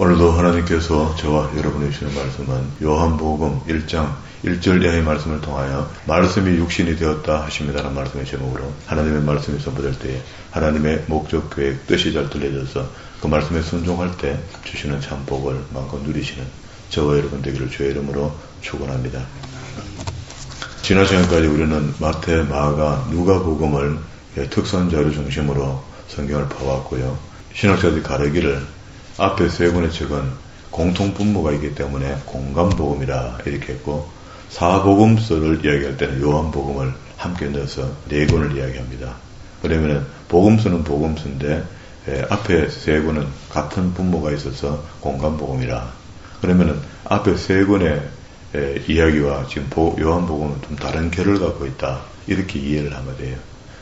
오늘도 하나님께서 저와 여러분이 주시는 말씀은 요한복음 1장 1절 이하의 말씀을 통하여 말씀이 육신이 되었다 하십니다라는 말씀의 제목으로 하나님의 말씀이 선포될 때에 하나님의 목적, 계획, 뜻이 잘 들려져서 그 말씀에 순종할 때 주시는 참 복을 마음껏 누리시는 저와 여러분 되기를 주의 이름으로 축원합니다. 지난 시간까지 우리는 마태, 마가, 누가복음을 특선자료 중심으로 성경을 봐왔고요. 신학자들이 가르기를 앞에 세 권의 책은 공통분모가 있기 때문에 공감복음이라 이렇게 했고, 사복음서를 이야기할 때는 요한복음을 함께 넣어서 네 권을 이야기합니다. 그러면은 복음서는 복음서인데 앞에 세 권은 같은 분모가 있어서 공감복음이라. 그러면은 앞에 세 권의 이야기와 지금 요한복음은 좀 다른 결을 갖고 있다, 이렇게 이해를 하면 돼요.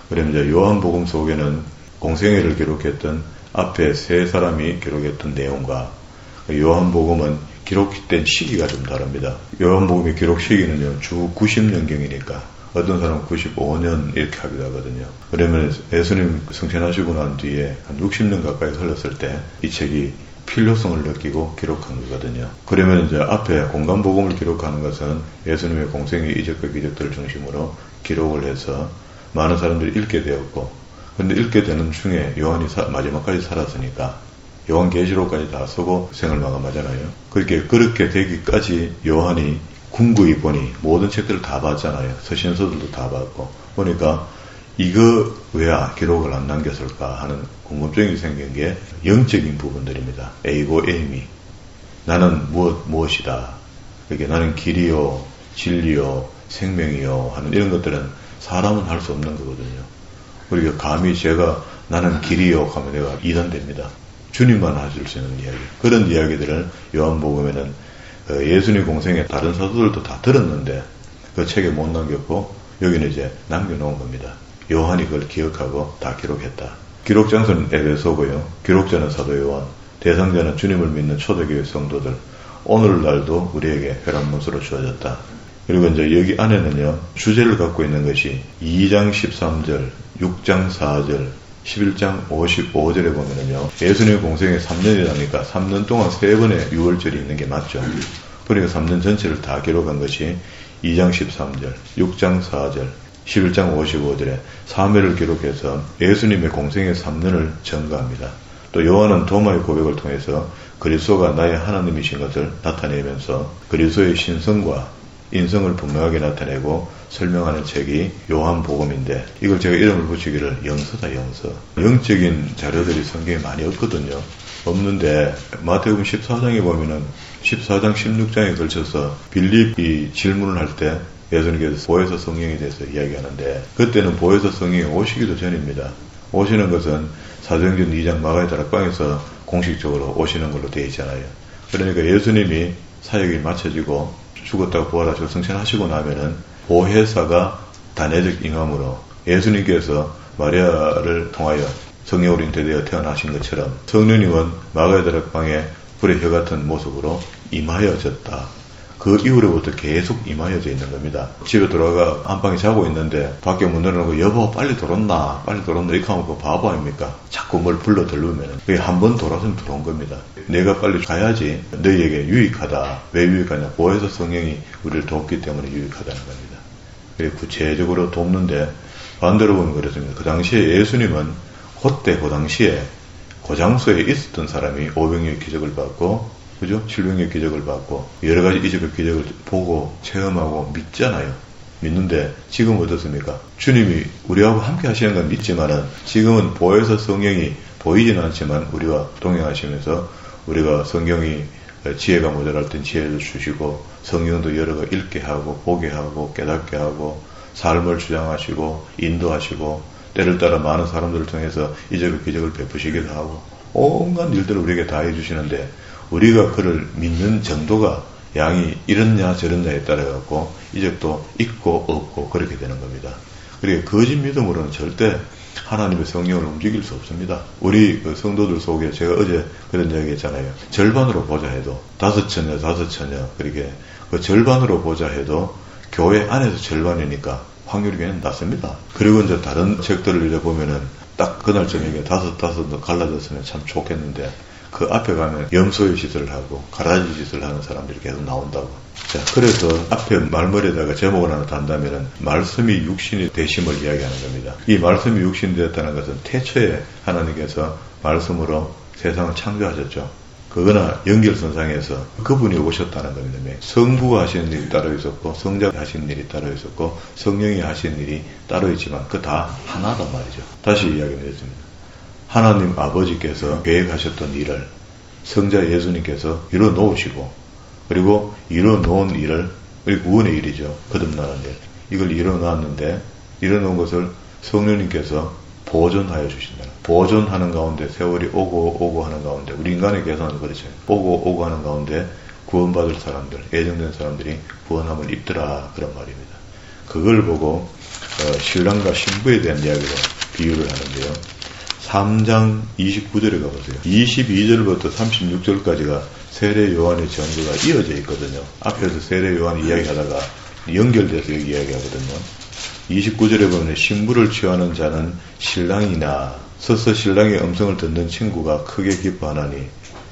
그러면 이제 요한복음 속에는 공생애를 기록했던 앞에 세 사람이 기록했던 내용과 요한복음은 기록된 시기가 좀 다릅니다. 요한복음의 기록 시기는요, 주 90년경이니까 어떤 사람은 95년 이렇게 하기도 하거든요. 그러면 예수님 승천하시고 난 뒤에 한 60년 가까이 흘렀을 때 이 책이 필요성을 느끼고 기록한 거거든요. 그러면 이제 앞에 공간복음을 기록하는 것은 예수님의 공생의 이적과 기적들을 중심으로 기록을 해서 많은 사람들이 읽게 되었고, 근데 읽게 되는 중에 요한이 마지막까지 살았으니까 요한계시록까지 다 쓰고 생을 마감하잖아요. 그렇게 되기까지 요한이 궁극이 보니 모든 책들을 다 봤잖아요. 서신서들도 다 봤고, 보니까 이거 왜 기록을 안 남겼을까 하는 궁금증이 생긴 게 영적인 부분들입니다. A고 A미, 나는 무엇이다, 이렇게 나는 길이요 진리요 생명이요 하는 이런 것들은 사람은 할 수 없는 거거든요. 그리고 감히 제가 나는 길이요 하면 내가 이단됩니다. 주님만 하실 수 있는 이야기, 그런 이야기들을 요한복음에는 예수님 공생에 다른 사도들도 다 들었는데 그 책에 못 남겼고 여기는 이제 남겨놓은 겁니다. 요한이 그걸 기억하고 다 기록했다. 기록 장소는 에베소고요. 기록자는 사도 요한, 대상자는 주님을 믿는 초대교회 성도들, 오늘날도 우리에게 혈안문서로 주어졌다. 그리고 이제 여기 안에는요, 주제를 갖고 있는 것이 2장 13절, 6장 4절, 11장 55절에 보면은요, 예수님의 공생에 3년이라니까 3년 동안 3번의 6월절이 있는 게 맞죠. 그러니까 3년 전체를 다 기록한 것이 2장 13절, 6장 4절, 11장 55절에 3회를 기록해서 예수님의 공생의 3년을 전가합니다. 또 요한은 도마의 고백을 통해서 그리스도가 나의 하나님이신 것을 나타내면서 그리스도의 신성과 인성을 분명하게 나타내고 설명하는 책이 요한복음인데, 이걸 제가 이름을 붙이기를 영서다, 영서. 영적인 자료들이 성경에 많이 없거든요. 없는데 마태복음 14장에 보면은 14장 16장에 걸쳐서 빌립이 질문을 할 때 예수님께서 보혜사 성령에 대해서 이야기하는데, 그때는 보혜사 성령이 오시기도 전입니다. 오시는 것은 사도행전 2장 마가의 다락방에서 공식적으로 오시는 걸로 되어 있잖아요. 그러니까 예수님이 사역이 마쳐지고 죽었다가 부활하시고 승천하시고 나면은 보혜사가 단회적 임함으로 예수님께서 마리아를 통하여 성령으로 잉태되어 태어나신 것처럼 성령님은 마가의 다락방에 불의 혀 같은 모습으로 임하여졌다. 그 이후로부터 계속 임하여져 있는 겁니다. 집에 돌아가 안방에 자고 있는데 밖에 문 열어놓고 여보 빨리 들어온나 이렇게 하면 그 바보 아닙니까? 자꾸 뭘 불러 들르면 그게 한 번 돌아서면 들어온 겁니다. 내가 빨리 가야지 너희에게 유익하다. 왜 유익하냐? 보혜사 성령이 우리를 돕기 때문에 유익하다는 겁니다. 그래서 구체적으로 돕는데, 반대로 보면 그렇습니다. 그 당시에 예수님은 그 당시에 그 장소에 있었던 사람이 500여 기적을 받고, 그죠? 700여 기적을 받고 여러 가지 이적의 기적을 보고 체험하고 믿잖아요. 믿는데 지금 어떻습니까? 주님이 우리하고 함께 하시는 건 믿지만은 지금은 보혜사 성령이 보이지는 않지만 우리와 동행하시면서 우리가 성경이 지혜가 모자랄 땐 지혜를 주시고 성경도 여러 거 읽게 하고 보게 하고 깨닫게 하고 삶을 주장하시고 인도하시고 때를 따라 많은 사람들을 통해서 이적의 기적을 베푸시기도 하고 온갖 일들을 우리에게 다 해주시는데, 우리가 그를 믿는 정도가 양이 이렇냐 저렇냐에 따라 갖고 이적도 있고 없고 그렇게 되는 겁니다. 그러니까 거짓 믿음으로는 절대 하나님의 성령을 움직일 수 없습니다. 우리 그 성도들 속에 제가 어제 그런 이야기 했잖아요. 절반으로 보자 해도 5처녀 그렇게 그 절반으로 보자 해도 교회 안에서 절반이니까 확률이 그냥 낮습니다. 그리고 이제 다른 책들을 이제 보면은 딱 그날 저녁에 5 갈라졌으면 참 좋겠는데, 그 앞에 가면 염소의 짓을 하고 가라지 짓을 하는 사람들이 계속 나온다고. 자, 그래서 앞에 말머리에다가 제목을 하나 단다면은 말씀이 육신이 되심을 이야기하는 겁니다. 이 말씀이 육신이 되었다는 것은 태초에 하나님께서 말씀으로 세상을 창조하셨죠. 그거나 연결선상에서 그분이 오셨다는 겁니다. 성부가 하시는 일이 따로 있었고 성자가 하시는 일이 따로 있었고 성령이 하시는 일이 따로 있지만 그 다 하나단 말이죠. 다시 이야기드리겠습니다. 하나님 아버지께서 계획하셨던 일을 성자 예수님께서 이뤄놓으시고 그리고 이뤄놓은 일을 우리 구원의 일이죠. 거듭나는 일. 이걸 이뤄놨는데 이뤄놓은 것을 성령님께서 보존하여 주신다. 보존하는 가운데 세월이 오고 하는 가운데 우리 인간의 계산은 그렇죠. 오고 하는 가운데 구원받을 사람들, 예정된 사람들이 구원함을 입더라 그런 말입니다. 그걸 보고 신랑과 신부에 대한 이야기로 비유를 하는데요. 3장 29절에 가보세요. 22절부터 36절까지가 세례 요한의 전거가 이어져 있거든요. 앞에서 세례 요한 이야기하다가 연결돼서 여기 이야기하거든요. 29절에 보면 신부를 취하는 자는 신랑이나 서서 신랑의 음성을 듣는 친구가 크게 기뻐하나니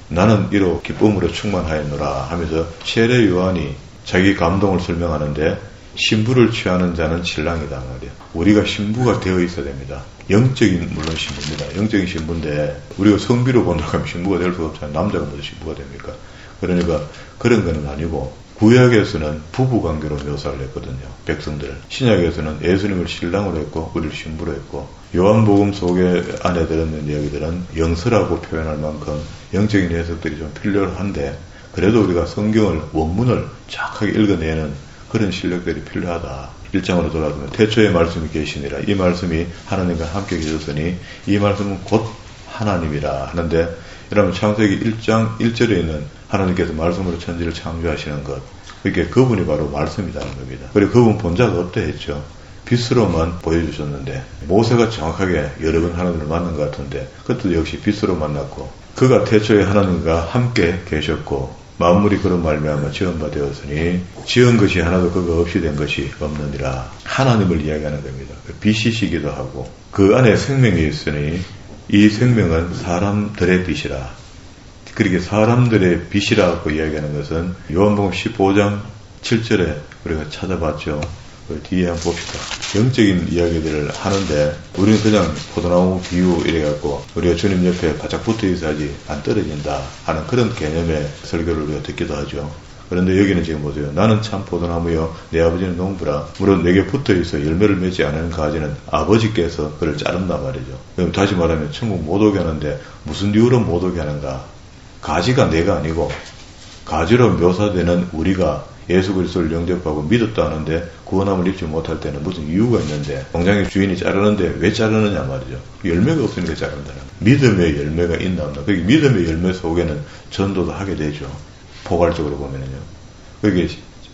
나는 이로 기쁨으로 충만하였노라 하면서 세례 요한이 자기 감동을 설명하는데 신부를 취하는 자는 신랑이다 말이야. 우리가 신부가 되어 있어야 됩니다. 영적인 물론 신부입니다. 영적인 신부인데 우리가 성비로 본다고 하면 신부가 될 수가 없잖아요. 남자가 먼저 신부가 됩니까? 그러니까 그런 건 아니고 구약에서는 부부관계로 묘사를 했거든요. 백성들. 신약에서는 예수님을 신랑으로 했고 우리를 신부로 했고 요한복음 속에 안에 들었는 이야기들은 영서라고 표현할 만큼 영적인 해석들이 좀 필요한데 그래도 우리가 성경을 원문을 정확하게 읽어내는 그런 실력들이 필요하다. 1장으로 돌아가면 태초에 말씀이 계시니라. 이 말씀이 하나님과 함께 계셨으니 이 말씀은 곧 하나님이라 하는데 여러분 창세기 1장 1절에 있는 하나님께서 말씀으로 천지를 창조하시는 것 그러니까 그분이 바로 말씀이라는 겁니다. 그리고 그분 본자가 없다 했죠. 빛으로만 보여주셨는데 모세가 정확하게 여러 번 하나님을 만난 것 같은데 그것도 역시 빛으로 만났고 그가 태초에 하나님과 함께 계셨고 만물이 그런 말미암아 지은 바 되었으니 지은 것이 하나도 그가 없이 된 것이 없느니라. 하나님을 이야기하는 겁니다. 빛이시기도 하고 그 안에 생명이 있으니 이 생명은 사람들의 빛이라. 그렇게 사람들의 빛이라고 이야기하는 것은 요한복음 15장 7절에 우리가 찾아봤죠. 그 뒤에 한번 봅시다. 영적인 이야기들을 하는데 우리는 그냥 포도나무 비유 이래갖고 우리가 주님 옆에 바짝 붙어있어야지 안 떨어진다 하는 그런 개념의 설교를 우리가 듣기도 하죠. 그런데 여기는 지금 보세요. 나는 참 포도나무요 내 아버지는 농부라. 물론 내게 붙어있어 열매를 맺지 않은 가지는 아버지께서 그를 자른단 말이죠. 그럼 다시 말하면 천국 못 오게 하는데 무슨 이유로 못 오게 하는가. 가지가 내가 아니고 가지로 묘사되는 우리가 예수 그리스도를 영접하고 믿었다 하는데 구원함을 입지 못할 때는 무슨 이유가 있는데 공장의 주인이 자르는데 왜 자르느냐 말이죠. 열매가 없으니까 자른다는 믿음의 열매가 있나 없나. 그게 믿음의 열매 속에는 전도도 하게 되죠. 포괄적으로 보면은요. 그게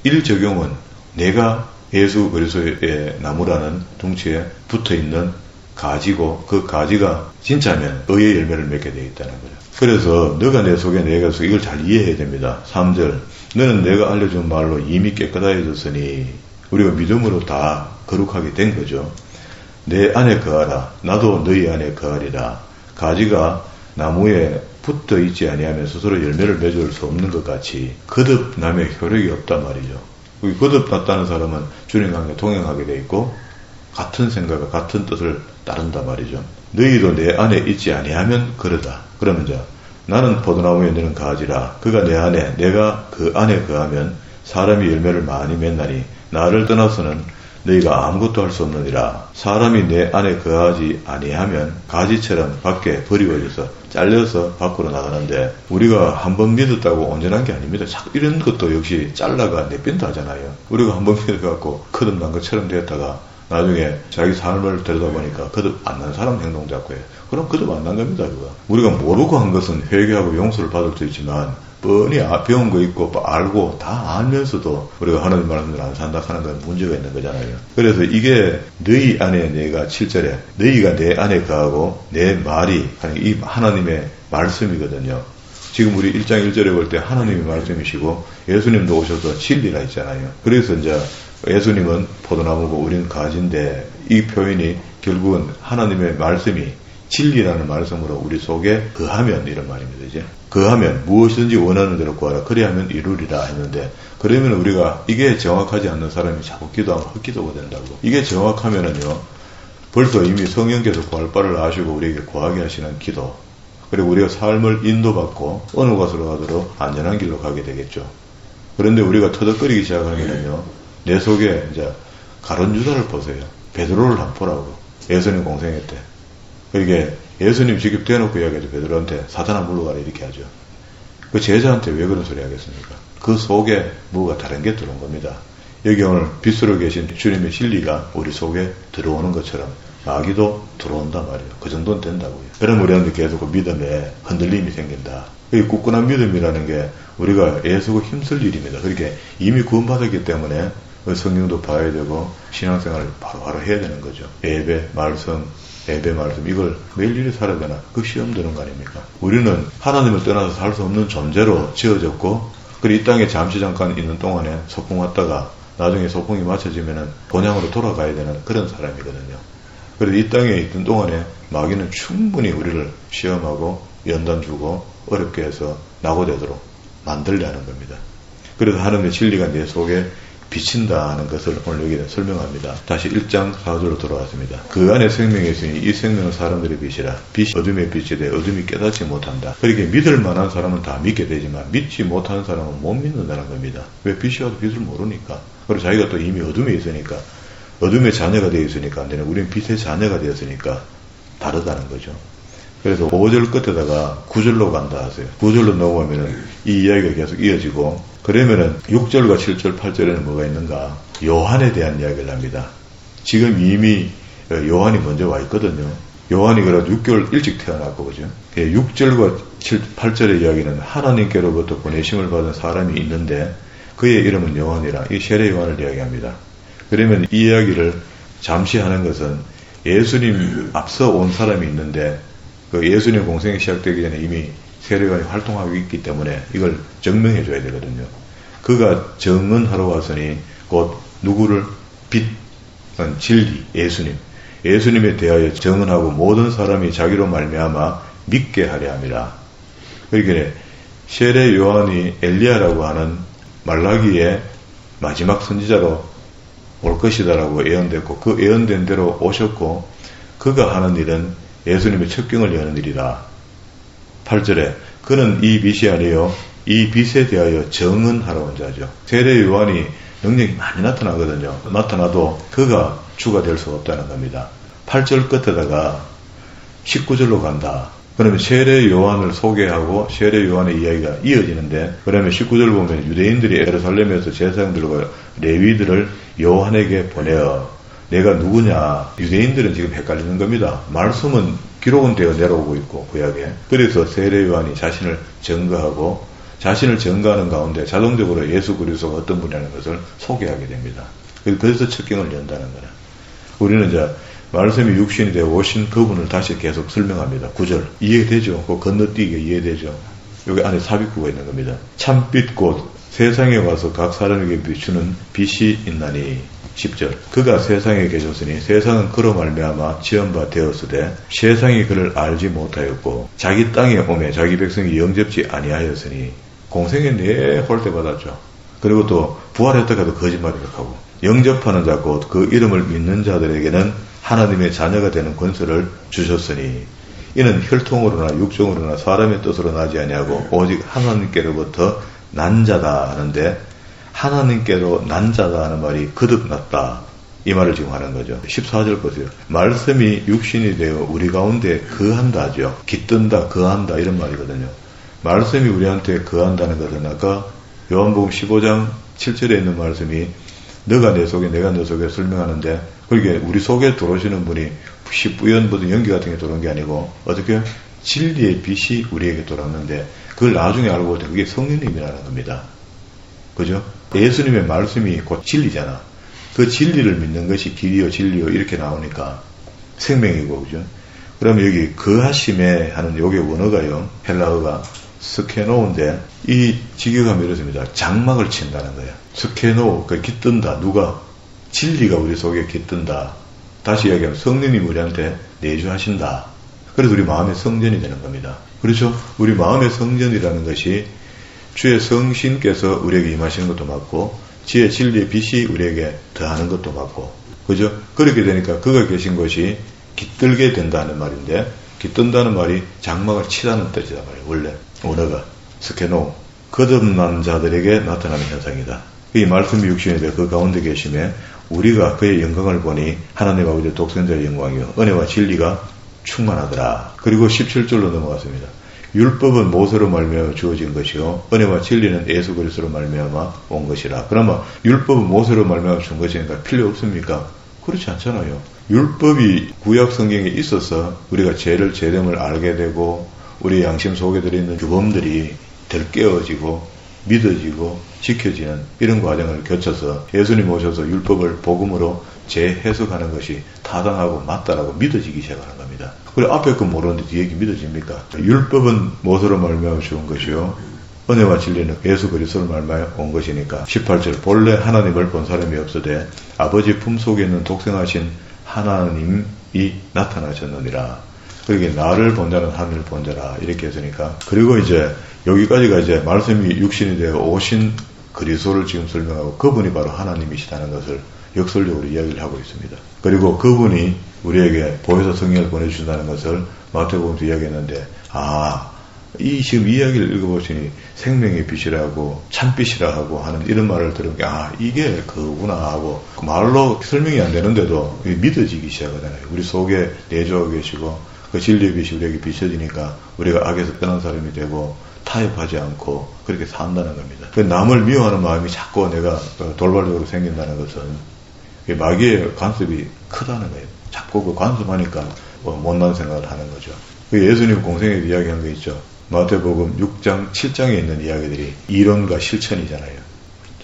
일적용은 내가 예수 그리스도의 나무라는 둥치에 붙어있는 가지고 그 가지가 진짜면 의의 열매를 맺게 되어 있다는 거죠. 그래서 너가 내 속에 내가 속에 이걸 잘 이해해야 됩니다. 3절 너는 내가 알려준 말로 이미 깨끗해졌으니 우리가 믿음으로 다 거룩하게 된 거죠. 내 안에 거하라. 나도 너희 안에 거하리라. 가지가 나무에 붙어 있지 아니하면 스스로 열매를 맺을 수 없는 것 같이 거듭남의 효력이 없단 말이죠. 거듭났다는 사람은 주님과 함께 동행하게 돼 있고 같은 생각과 같은 뜻을 따른단 말이죠. 너희도 내 안에 있지 아니하면 그러다. 그러면 이제 나는 포도나무에 너는 가지라. 그가 내 안에 내가 그 안에 거하면 사람이 열매를 많이 맺나니 나를 떠나서는 너희가 아무것도 할 수 없느니라. 사람이 내 안에 거하지 아니하면 가지처럼 밖에 버리워져서 잘려서 밖으로 나가는데 우리가 한번 믿었다고 온전한 게 아닙니다. 자꾸 이런 것도 역시 잘라가 내빈다 하잖아요. 우리가 한번 믿어갖고 거듭난 것처럼 되었다가 나중에 자기 삶을 들여다보니까 거듭 안 난 사람 행동 잡고 해요. 그럼 거듭 안 난 겁니다. 그거. 우리가 모르고 한 것은 회개하고 용서를 받을 수 있지만 뻔히 배운 거 있고 알고 다 알면서도 우리가 하나님 말씀을 안 산다 하는 건 문제가 있는 거잖아요. 그래서 이게 너희 안에 내가 7절에 너희가 내 안에 거하고 내 말이 이 하나님의 말씀이거든요. 지금 우리 1장 1절에 볼 때 하나님의 말씀이시고 예수님도 오셔서 진리라 했잖아요. 그래서 이제 예수님은 포도나무고 우리는 가지인데 이 표현이 결국은 하나님의 말씀이 진리라는 말씀으로 우리 속에 거하면 이런 말입니다. 이제 그하면 무엇이든지 원하는 대로 구하라. 그리하면 이루리라 했는데, 그러면 우리가 이게 정확하지 않는 사람이 자꾸 기도하면 헛기도가 된다고. 이게 정확하면은요, 벌써 이미 성령께서 구할 바를 아시고 우리에게 구하게 하시는 기도, 그리고 우리가 삶을 인도받고 어느 곳으로 가도록 안전한 길로 가게 되겠죠. 그런데 우리가 터덕거리기 시작하면은요, 내 속에 이제 가룟 유다를 보세요. 베드로를 한번 보라고. 예수님 공생애 때. 그러니까 예수님 직접 대놓고 이야기해도 베드로한테 사탄아 물러가라 이렇게 하죠. 그 제자한테 왜 그런 소리 하겠습니까? 그 속에 뭐가 다른 게 들어온 겁니다. 여기 오늘 빛으로 계신 주님의 진리가 우리 속에 들어오는 것처럼 마귀도 들어온단 말이에요. 그 정도는 된다고요. 그럼 우리한테 계속 그 믿음에 흔들림이 생긴다. 이 굳건한 믿음이라는 게 우리가 애쓰고 힘쓸 일입니다. 그렇게 이미 구원받았기 때문에 성경도 봐야 되고 신앙생활을 바로바로 해야 되는 거죠. 예배, 말씀, 이걸 매일일이 살아야 되나? 그 시험 드는 거 아닙니까? 우리는 하나님을 떠나서 살 수 없는 존재로 지어졌고, 그리고 이 땅에 잠시 잠깐 있는 동안에 소풍 왔다가 나중에 소풍이 마쳐지면은 본향으로 돌아가야 되는 그런 사람이거든요. 그래서 이 땅에 있던 동안에 마귀는 충분히 우리를 시험하고 연단 주고 어렵게 해서 낙오되도록 만들려 하는 겁니다. 그래서 하나님의 진리가 내 속에 비친다는 것을 오늘 여기에 설명합니다. 다시 1장 4절로 돌아왔습니다. 그 안에 생명이 있으니 이 생명은 사람들의 빛이라. 빛이 어둠의 빛이 돼 어둠이 깨닫지 못한다. 그렇게 믿을 만한 사람은 다 믿게 되지만 믿지 못하는 사람은 못 믿는다는 겁니다. 왜? 빛이 와도 빛을 모르니까. 그리고 자기가 또 이미 어둠에 있으니까, 어둠의 자녀가 되어 있으니까 안 되는, 우리는 빛의 자녀가 되었으니까 다르다는 거죠. 그래서 5절 끝에다가 9절로 간다 하세요. 9절로 넘어가면은 이 이야기가 계속 이어지고, 그러면은 6절과 7절, 8절에는 뭐가 있는가? 요한에 대한 이야기를 합니다. 지금 이미 요한이 먼저 와 있거든요. 요한이 그래도 6개월 일찍 태어났고, 그죠? 6절과 8절의 이야기는 하나님께로부터 보내심을 받은 사람이 있는데, 그의 이름은 요한이라, 이 세례 요한을 이야기합니다. 그러면 이 이야기를 잠시 하는 것은 예수님 앞서 온 사람이 있는데, 그 예수님 공생이 시작되기 전에 이미 세례요한이 활동하고 있기 때문에 이걸 증명해 줘야 되거든요. 그가 증언하러 왔으니 곧 누구를? 빛, 진리, 예수님에 대하여 증언하고 모든 사람이 자기로 말미암아 믿게 하려 함이라. 그러니까 세례 요한이 엘리야라고 하는 말라기의 마지막 선지자로 올 것이다라고 예언됐고, 그 예언된 대로 오셨고, 그가 하는 일은 예수님의 첩경을 여는 일이다. 8절에 그는 이 빛이 아니요 이 빛에 대하여 증언하러 온 자죠. 세례 요한이 능력이 많이 나타나거든요. 나타나도 그가 주가 될 수 없다는 겁니다. 8절 끝에다가 19절로 간다. 그러면 세례 요한을 소개하고 세례 요한의 이야기가 이어지는데, 그러면 19절 보면 유대인들이 예루살렘에서 제사장들과 레위들을 요한에게 보내어 내가 누구냐? 유대인들은 지금 헷갈리는 겁니다. 말씀은 기록은 되어 내려오고 있고 구약에. 그래서 세례 요한이 자신을 증거하고, 자신을 증거하는 가운데 자동적으로 예수 그리스도가 어떤 분이라는 것을 소개하게 됩니다. 그래서 첩경을 연다는 거라. 우리는 이제 말씀이 육신이 되어 오신 그분을 다시 계속 설명합니다. 9절 이해되죠? 그 건너뛰기가 이해되죠? 여기 안에 삽입구가 있는 겁니다. 참빛 곧 세상에 와서 각 사람에게 비추는 빛이 있나니. 10절 그가 세상에 계셨으니 세상은 그로 말미암아 지은 바 되었으되 세상이 그를 알지 못하였고 자기 땅에 오매 자기 백성이 영접지 아니하였으니. 공생에 내 홀대 받았죠. 그리고 또 부활했다가도 거짓말을 하고, 영접하는 자 곧 그 이름을 믿는 자들에게는 하나님의 자녀가 되는 권세를 주셨으니 이는 혈통으로나 육정으로나 사람의 뜻으로 나지 아니하고 오직 하나님께로부터 난 자다 하는데, 하나님께로 난 자다 하는 말이 거듭났다, 이 말을 지금 하는 거죠. 14절 보세요. 말씀이 육신이 되어 우리 가운데 거한다 하죠. 깃든다, 거한다 이런 말이거든요. 말씀이 우리한테 거한다는 것은 아까 요한복음 15장 7절에 있는 말씀이 너가 내 속에 내가 너 속에 설명하는데, 그러니까 우리 속에 들어오시는 분이 뿌연 연기 같은 게 들어온 게 아니고 어떻게 진리의 빛이 우리에게 들어왔는데, 그걸 나중에 알고 보니 그게 성령님이라는 겁니다. 그죠? 예수님의 말씀이 곧 진리잖아. 그 진리를 믿는 것이 길이요 진리요 이렇게 나오니까 생명이고, 그죠? 그러면 여기 거하심에 하는 요게 원어가요, 헬라어가 스케노인데, 이 직역하면 이렇습니다. 장막을 친다는 거예요. 스케노, 그 깃든다. 누가? 진리가 우리 속에 깃든다. 다시 이야기하면 성령님 우리한테 내주하신다. 그래서 우리 마음의 성전이 되는 겁니다. 그렇죠? 우리 마음의 성전이라는 것이 주의 성신께서 우리에게 임하시는 것도 맞고 지혜 진리의 빛이 우리에게 더하는 것도 맞고, 그죠? 그렇게 되니까 그가 계신 곳이 깃들게 된다는 말인데, 깃든다는 말이 장막을 치다는 뜻이다 말이에요. 원래 원어가 스케노, 거듭난 자들에게 나타나는 현상이다. 이 말씀이 육신이 되어 그 가운데 계심에 우리가 그의 영광을 보니 하나님 아버지의 독생자의 영광이요 은혜와 진리가 충만하더라. 그리고 17절로 넘어갔습니다. 율법은 모세로 말미암아 주어진 것이요 은혜와 진리는 예수 그리스도로 말미암아 온 것이라. 그러면 율법은 모세로 말미암아 준 것이니까 필요 없습니까? 그렇지 않잖아요. 율법이 구약 성경에 있어서 우리가 죄를 죄됨을 알게 되고 우리 양심 속에 들어있는 규범들이 덜 깨어지고 믿어지고 지켜지는 이런 과정을 거쳐서 예수님 오셔서 율법을 복음으로 재해석하는 것이 타당하고 맞다라고 믿어지기 시작하는 겁니다. 그래 앞에 거 모르는데 뒤에 게 믿어집니까? 율법은 모세로 말미암아 준 것이요 은혜와 진리는 예수 그리스도로 말미암아 온 것이니까 18절 본래 하나님을 본 사람이 없으되 아버지 품속에 있는 독생하신 하나님이 나타나셨느니라. 그러게 나를 본 자는 하늘을 본 자라 이렇게 했으니까, 그리고 이제 여기까지가 이제 말씀이 육신이 되어 오신 그리스도를 지금 설명하고 그분이 바로 하나님이시다는 것을 역설적으로 이야기를 하고 있습니다. 그리고 그분이 우리에게 보혜사 성령을 보내주신다는 것을 마태복음에서 이야기했는데, 이 지금 이야기를 읽어보시니 생명의 빛이라고 참빛이라 하고 하는 이런 말을 들으면 이게 그구나 하고 말로 설명이 안 되는데도 믿어지기 시작하잖아요. 우리 속에 내주하고 계시고 그 진리의 빛이 우리에게 비춰지니까 우리가 악에서 떠난 사람이 되고 타협하지 않고 그렇게 산다는 겁니다. 남을 미워하는 마음이 자꾸 내가 돌발적으로 생긴다는 것은 마귀의 간섭이 크다는 거예요. 자꾸 그 간섭하니까 못난 생각을 하는 거죠. 예수님 공생에 이야기한 거 있죠. 마태복음 6장, 7장에 있는 이야기들이 이론과 실천이잖아요.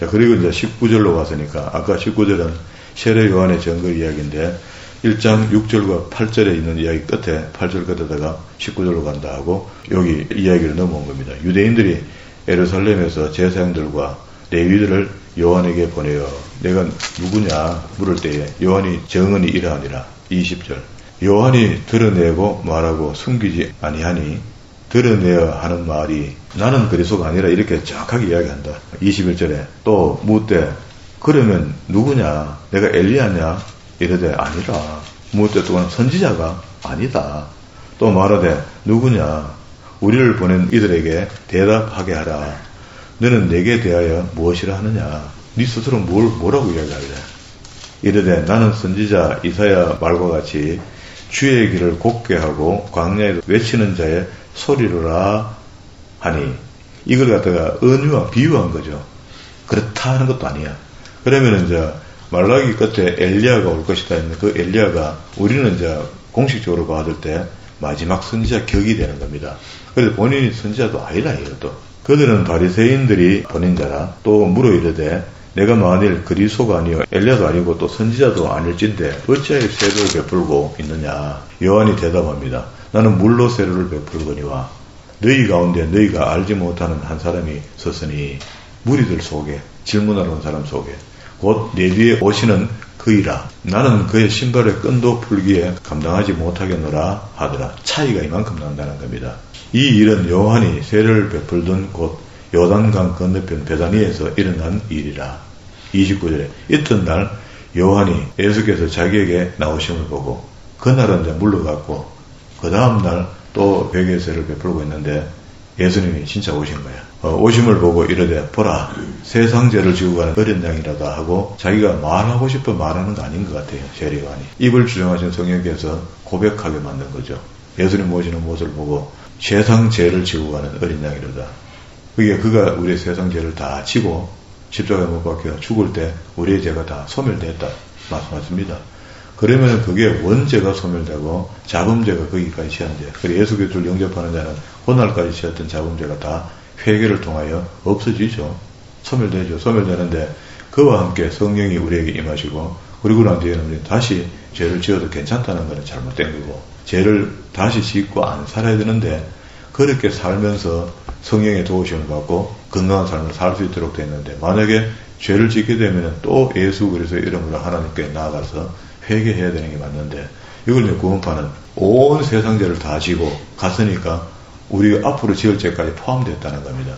자, 그리고 이제 19절로 왔으니까, 아까 19절은 세례 요한의 증거 이야기인데, 1장 6절과 8절에 있는 이야기 끝에, 8절 끝에다가 19절로 간다 하고, 여기 이야기를 넘어온 겁니다. 유대인들이 예루살렘에서 제사장들과 레위들을 요한에게 보내어, 내가 누구냐 물을 때에 요한이 정언이 이러하니라. 20절. 요한이 드러내고 말하고 숨기지 아니하니, 드러내야 하는 말이 나는 그리스도가 아니라 이렇게 정확하게 이야기한다. 21절에 또 묻되 그러면 누구냐? 내가 엘리야냐? 이르되 아니라. 묻되 또한 선지자가 아니다. 또 말하되 누구냐? 우리를 보낸 이들에게 대답하게 하라. 너는 내게 대하여 무엇이라 하느냐? 네 스스로 뭐라고 이야기할래? 이르되 나는 선지자 이사야 말과 같이 주의 길을 곧게 하고 광야에도 외치는 자의 소리로라 하니, 이걸 갖다가 은유와 비유한 거죠. 그렇다 하는 것도 아니야. 그러면 이제 말라기 끝에 엘리야가 올 것이다 했는데 그 엘리야가 우리는 이제 공식적으로 받을 때 마지막 선지자 격이 되는 겁니다. 그래서 본인이 선지자도 아니라 이것도. 그들은 바리새인들이 보낸 자라. 또 물어 이르되 내가 만일 그리스도가 아니요 엘리야도 아니고 또 선지자도 아닐진데 어찌하여 세례를 베풀고 있느냐. 요한이 대답합니다. 나는 물로 세례를 베풀거니와 너희 가운데 너희가 알지 못하는 한 사람이 섰으니 무리들 속에 질문하러 온 사람 속에 곧 내 뒤에 오시는 그이라. 나는 그의 신발의 끈도 풀기에 감당하지 못하겠노라 하더라. 차이가 이만큼 난다는 겁니다. 이 일은 요한이 세례를 베풀던 곳 요단강 건너편 베다니에서 일어난 일이라. 29절에 이튿날 요한이 예수께서 자기에게 나오심을 보고 그날은 이제 물러갔고 그 다음날 또 베개세를 베풀고 있는데 예수님이 진짜 오신 거야. 오심을 보고 이르되 보라 세상 죄를 지고 가는 어린 양이라다 하고 자기가 말하고 싶어 말하는 거 아닌 것 같아요. 세례요한이 입을 주정하신 성령께서 고백하게 만든 거죠. 예수님 오시는 모습을 보고 세상 죄를 지고 가는 어린 양이라다. 그게 그가 우리의 세상 죄를 다 지고 십자가에 못 박혀 죽을 때 우리의 죄가 다 소멸됐다 말씀하십니다. 그러면 그게 원죄가 소멸되고 자범죄가 거기까지 치한대. 그래서 예수 그리스도를 영접하는 자는 그날까지 치었던 자범죄가 다 회개를 통하여 없어지죠. 소멸되죠. 소멸되는데 그와 함께 성령이 우리에게 임하시고 그리고 난 뒤에는 우리 다시 죄를 지어도 괜찮다는 것은 잘못된 거고 죄를 다시 짓고 안 살아야 되는데 그렇게 살면서 성령의 도우심을 받고 건강한 삶을 살 수 있도록 되어 있는데 만약에 죄를 짓게 되면 또 예수 그리스도의 이름으로 하나님께 나아가서 회개해야 되는 게 맞는데 이걸 이제 구원파는 온 세상 죄를 다 지고 갔으니까 우리가 앞으로 지을 죄까지 포함되었다는 겁니다.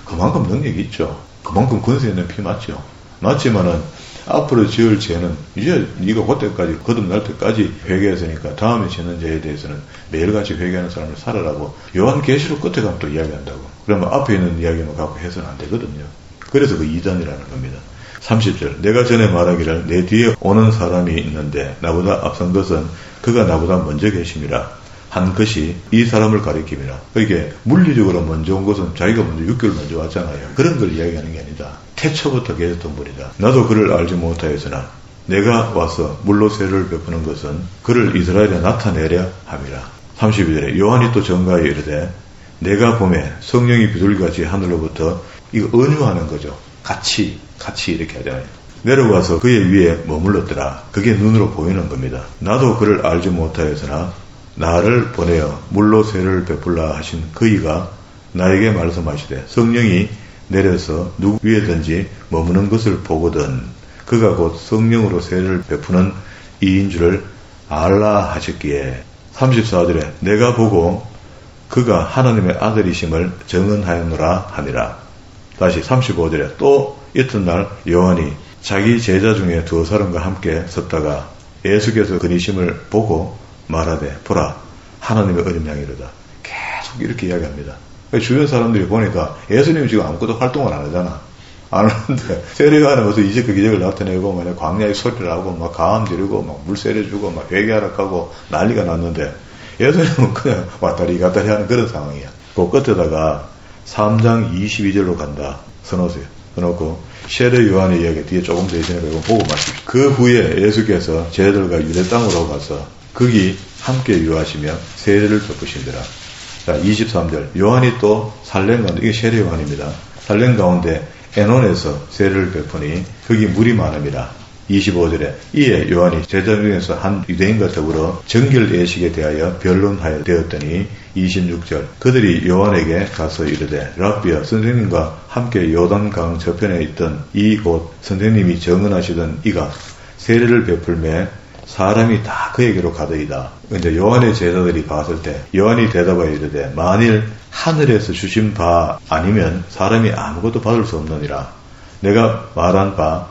그만큼 능력이 있죠. 그만큼 권세 있는 피 맞죠. 맞지만은 앞으로 지을 죄는 이제 네가 그때까지 거듭날 때까지 회개했으니까 다음에 짓는 죄에 대해서는 매일같이 회개하는 사람을 살아라고 요한계시록 끝에 가면 또 이야기한다고. 그러면 앞에 있는 이야기만 갖고 해서는 안 되거든요. 그래서 그 이단이라는 겁니다. 30절 내가 전에 말하기를 내 뒤에 오는 사람이 있는데 나보다 앞선 것은 그가 나보다 먼저 계심이라 한 것이 이 사람을 가리킴이라. 이게 물리적으로 먼저 온 것은 자기가 먼저 6개월 먼저 왔잖아요. 그런 걸 이야기하는 게 아니다. 태초부터 계셨던 분이다. 나도 그를 알지 못하였으나 내가 와서 물로 세를 베푸는 것은 그를 이스라엘에 나타내려 함이라. 32절에 요한이 또 전가에 이르되 내가 봄에 성령이 비둘기같이 하늘로부터 이거 은유하는 거죠. 같이 이렇게 하잖아요. 내려와서 그의 위에 머물렀더라. 그게 눈으로 보이는 겁니다. 나도 그를 알지 못하였으나 나를 보내어 물로 세를 베풀라 하신 그이가 나에게 말씀하시되 성령이 내려서 누구 위에든지 머무는 것을 보거든 그가 곧 성령으로 세를 베푸는 이인 줄을 알라 하셨기에 34절에 내가 보고 그가 하나님의 아들이심을 증언하였노라 하니라. 다시 35절에 또 이튿날 요한이 자기 제자 중에 두 사람과 함께 섰다가 예수께서 그니심을 보고 말하되 보라 하나님의 어린 양이로다. 계속 이렇게 이야기합니다. 주변 사람들이 보니까 예수님이 지금 아무것도 활동을 안 하잖아. 안 하는데 세례요한은 와서 이제 그 기적을 나타내고 막 광야에 소리를 하고 막 가함 지르고 막 물 세례주고 막 회개하라 하고 난리가 났는데 예수님은 그냥 왔다리 갔다리 하는 그런 상황이야. 그 끝에다가 3장 22절로 간다. 써놓으세요. 써놓고 세례요한의 이야기 뒤에 조금 더 있으니까 이거 보고 마십시오. 그 후에 예수께서 제자들과 유대 땅으로 가서 거기 함께 유하시며 세례를 베푸신더라. 자, 23절. 요한이 또 살렘 가운데, 이게 세례 요한입니다. 살렘 가운데 에논에서 세례를 베푸니 거기 물이 많음이라. 25절에 이에 요한이 제자 중에서 한 유대인과 더불어 정결 예식에 대하여 변론하여 되었더니 26절. 그들이 요한에게 가서 이르되 랍비여 선생님과 함께 요단강 저편에 있던 이 곳 선생님이 정언하시던 이가 세례를 베풀매 사람이 다 그에게로 가더이다. 근데 요한의 제자들이 봤을 때 요한이 대답하여 이르되 만일 하늘에서 주신 바 아니면 사람이 아무것도 받을 수 없느니라. 내가 말한 바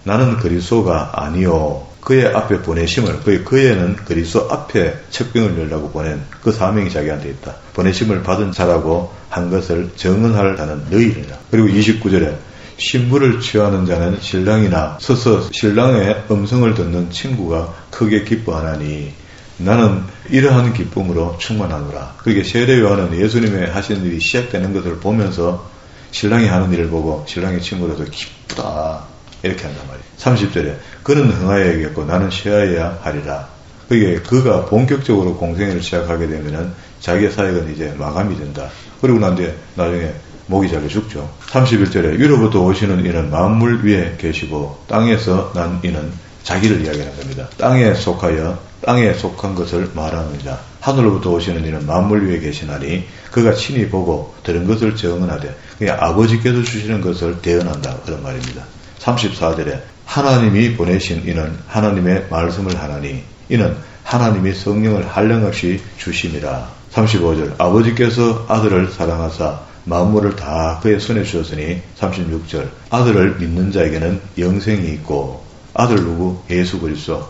나는 그리스도가 아니요 그의 앞에 보내심을 그에는 그리스도 앞에 책병을 열라고 보낸 그 사명이 자기한테 있다. 보내심을 받은 자라고 한 것을 증언할 자는 너희리라. 그리고 29절에 신부를 취하는 자는 신랑이나 서서 신랑의 음성을 듣는 친구가 크게 기뻐하나니 나는 이러한 기쁨으로 충만하노라. 그게 세례 요한은 예수님의 하시는 일이 시작되는 것을 보면서 신랑이 하는 일을 보고 신랑의 친구로서 기쁘다 이렇게 한단 말이에요. 30절에 그는 흥하여야겠고 나는 쉬어야 하리라. 그게 그가 본격적으로 공생애를 시작하게 되면은 자기의 사역은 이제 마감이 된다. 그리고 난 뒤에 나중에 목이 잘려 죽죠. 31절에 위로부터 오시는 이는 만물 위에 계시고 땅에서 난 이는 자기를 이야기하는 겁니다. 땅에 속하여 땅에 속한 것을 말하는 자. 하늘로부터 오시는 이는 만물 위에 계시나니 그가 친히 보고 들은 것을 증언하되 그냥 아버지께서 주시는 것을 대언한다. 그런 말입니다. 34절에 하나님이 보내신 이는 하나님의 말씀을 하나니 이는 하나님이 성령을 한량없이 주심이라. 35절 아버지께서 아들을 사랑하사 만물을 다 그의 손에 주셨으니 36절 아들을 믿는 자에게는 영생이 있고 아들 누구? 예수 그리스도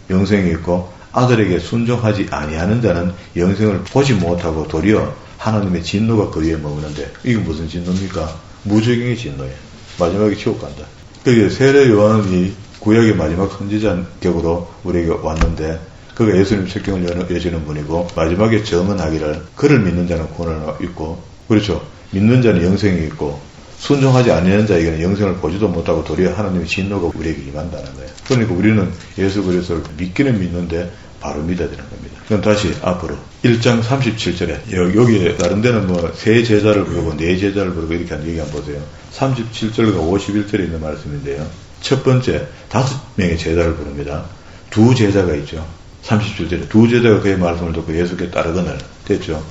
영생이 있고 아들에게 순종하지 아니하는 자는 영생을 보지 못하고 도리어 하나님의 진노가 그 위에 머무는데 이게 무슨 진노입니까? 무적행의 진노예요. 마지막에 지옥 간다. 그게 세례 요한이 구약의 마지막 선지자 격으로 우리에게 왔는데 그가 예수님 책경을 여시는 분이고 마지막에 증언하기를 그를 믿는 자는 구원을 있고 그렇죠. 믿는 자는 영생이 있고 순종하지 않는 자에게는 영생을 보지도 못하고 도리어 하나님의 진노가 우리에게 임한다는 거예요. 그러니까 우리는 예수 그리스도를 믿기는 믿는데 바로 믿어야 되는 겁니다. 그럼 다시 앞으로 1장 37절에 여기에 다른 데는 뭐 세 제자를 부르고 네 제자를 부르고 이렇게 하는 얘기 한번 보세요. 37절과 51절에 있는 말씀인데요. 첫 번째 5명의 제자를 부릅니다. 두 제자가 있죠. 37절에 두 제자가 그의 말씀을 듣고 예수께 따르거늘 됐죠.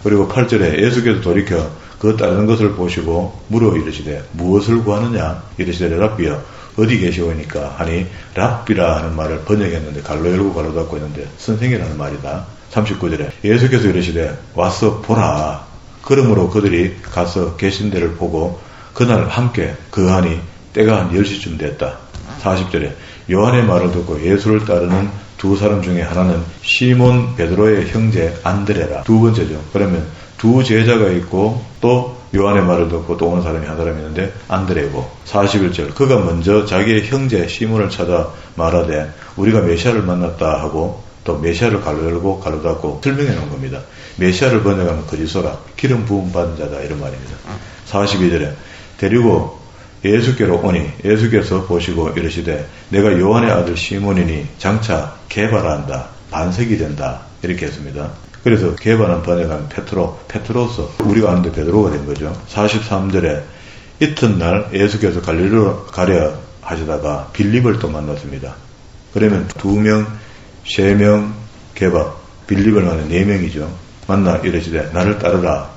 그리고 8절에 예수께서 돌이켜 그 따르는 것을 보시고 물어 이르시되 무엇을 구하느냐 이르시되 랍비여 어디 계시오니까 하니 랍비라 하는 말을 번역했는데 갈로 열고 갈로 닫고 있는데 선생이라는 말이다. 39절에 예수께서 이르시되 와서 보라. 그러므로 그들이 가서 계신 데를 보고 그날 함께 거하니 때가 한 10시쯤 됐다. 40절에 요한의 말을 듣고 예수를 따르는 두 사람 중에 하나는 시몬 베드로의 형제 안드레라. 두 번째죠. 그러면 두 제자가 있고 또 요한의 말을 듣고 또 오는 사람이 한 사람이 있는데 안드레고. 41절 그가 먼저 자기의 형제 시몬을 찾아 말하되 우리가 메시아를 만났다 하고 또 메시아를 가로열고 가로닫고 설명해 놓은 겁니다. 메시아를 번역하면 그리스도라 기름 부음 받은 자다 이런 말입니다. 42절에 데리고 예수께로 오니 예수께서 보시고 이르시되 내가 요한의 아들 시몬이니 장차 개발한다 반석이 된다 이렇게 했습니다. 그래서 개발한 번역하면 페트로스 우리가 아는데 베드로가 된 거죠. 43절에 이튿날 예수께서 갈릴리로 가려 하시다가 빌립을 또 만났습니다. 그러면 2명 3명 개발 빌립을 만나 4명이죠. 만나 이르시되 나를 따르라.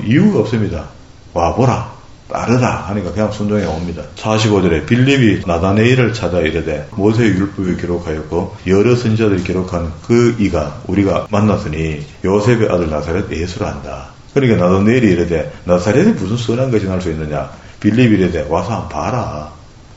이유가 없습니다. 와보라 따르라 하니까 그냥 순종해 옵니다. 45절에 빌립이 나다네일을 찾아 이르되 모세의 율법에 기록하였고 여러 선지자들이 기록한 그 이가 우리가 만났으니 요셉의 아들 나사렛 예수를 안다. 그러니까 나다네일이 이르되 나사렛이 무슨 선한 것이 날 수 있느냐. 빌립이 이르되 와서 한번 봐라.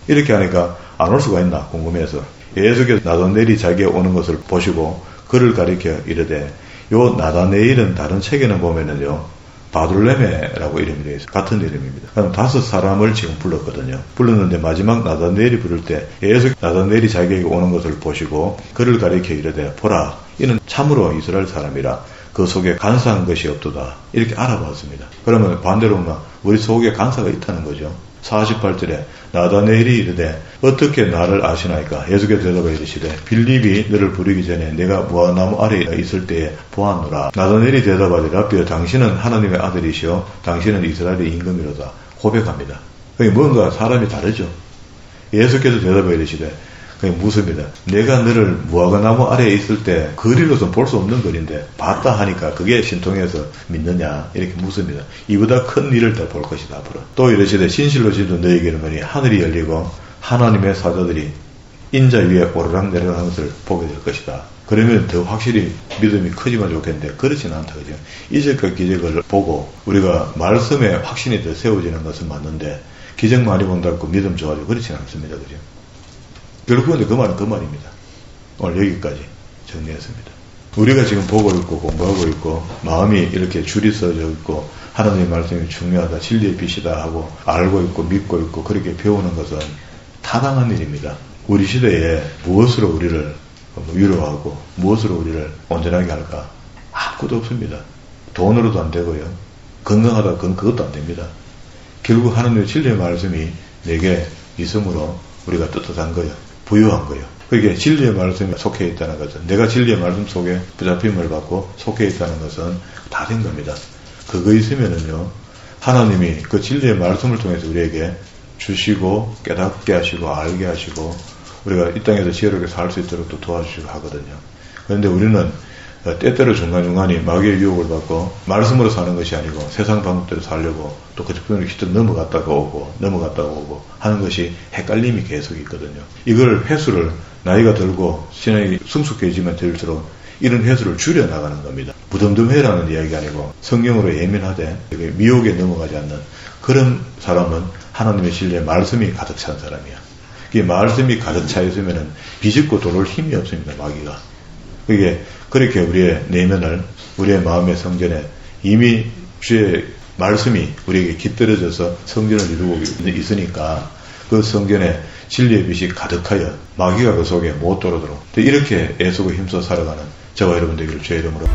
이렇게 하니까 안 올 수가 있나 궁금해서 예수께서 나다네일이 자기가 오는 것을 보시고 그를 가리켜 이르되 요 나다네일은 다른 책에는 보면은요 바둘레메라고 이름이 되어 있어요. 같은 이름입니다. 그럼 5사람을 지금 불렀거든요. 불렀는데 마지막 나다네일이 부를 때 예수 나다네일이 자기에게 오는 것을 보시고 그를 가리켜 이르되 보라 이는 참으로 이스라엘 사람이라 그 속에 간사한 것이 없도다. 이렇게 알아봤습니다. 그러면 반대로 우리 속에 간사가 있다는 거죠. 48절에 나다네일이 이르되 어떻게 나를 아시나이까. 예수께서 대답하여 이르시되 빌립이 너를 부르기 전에 내가 무화나무 아래에 있을 때에 보았노라. 나다네일이 대답하되 라비여 당신은 하나님의 아들이시오 당신은 이스라엘의 임금이로다 고백합니다. 그게 뭔가 사람이 다르죠. 예수께서 대답하여 이르시되 그게 묻습니다. 내가 너를 무화과나무 아래에 있을 때 거리로서 볼 수 없는 거리인데 봤다 하니까 그게 신통해서 믿느냐 이렇게 묻습니다. 이보다 큰 일을 더 볼 것이다 앞으로. 또 이르시되 진실로 진실로 너에게 이르노니 하늘이 열리고 하나님의 사자들이 인자 위에 오르락내리락 것을 보게 될 것이다. 그러면 더 확실히 믿음이 크지만 좋겠는데 그렇지는 않다. 그죠? 이적과 기적을 보고 우리가 말씀에 확신이 더 세워지는 것은 맞는데 기적 많이 본다고 믿음 좋아지고 그렇지는 않습니다. 그죠? 결국은 그 말은 그 말입니다. 오늘 여기까지 정리했습니다. 우리가 지금 보고 있고 공부하고 있고 마음이 이렇게 줄이 써져 있고 하나님의 말씀이 중요하다 진리의 빛이다 하고 알고 있고 믿고 있고 그렇게 배우는 것은 타당한 일입니다. 우리 시대에 무엇으로 우리를 위로하고 무엇으로 우리를 온전하게 할까? 아무것도 없습니다. 돈으로도 안 되고요. 건강하다 그것도 안 됩니다. 결국 하나님의 진리의 말씀이 내게 있으므로 우리가 떳떳한 거예요. 부유한 거예요. 그게 진리의 말씀에 속해 있다는 것은 내가 진리의 말씀 속에 붙잡힘을 받고 속해 있다는 것은 다 된 겁니다. 그거 있으면은요 하나님이 그 진리의 말씀을 통해서 우리에게 주시고 깨닫게 하시고 알게 하시고 우리가 이 땅에서 지혜롭게 살 수 있도록 또 도와주시고 하거든요. 그런데 우리는 때때로 중간중간에 마귀의 유혹을 받고 말씀으로 사는 것이 아니고 세상 방법대로 살려고 또 그쪽으로 휘떡 넘어갔다가 오고 하는 것이 헷갈림이 계속 있거든요. 이걸 회수를 나이가 들고 신앙이 성숙해지면 될수록 이런 회수를 줄여나가는 겁니다. 무덤덤해라는 이야기가 아니고 성경으로 예민하되 미혹에 넘어가지 않는 그런 사람은 하나님의 진리의 말씀이 가득 찬 사람이야. 이 말씀이 가득 차 있으면 비집고 돌을 힘이 없습니다. 마귀가. 그게 그렇게 우리의 내면을 우리의 마음의 성전에 이미 주의 말씀이 우리에게 깃들어져서 성전을 이루고 있으니까 그 성전에 진리의 빛이 가득하여 마귀가 그 속에 못 들어오도록 이렇게 애쓰고 힘써 살아가는 저와 여러분 되기를 주의 이름으로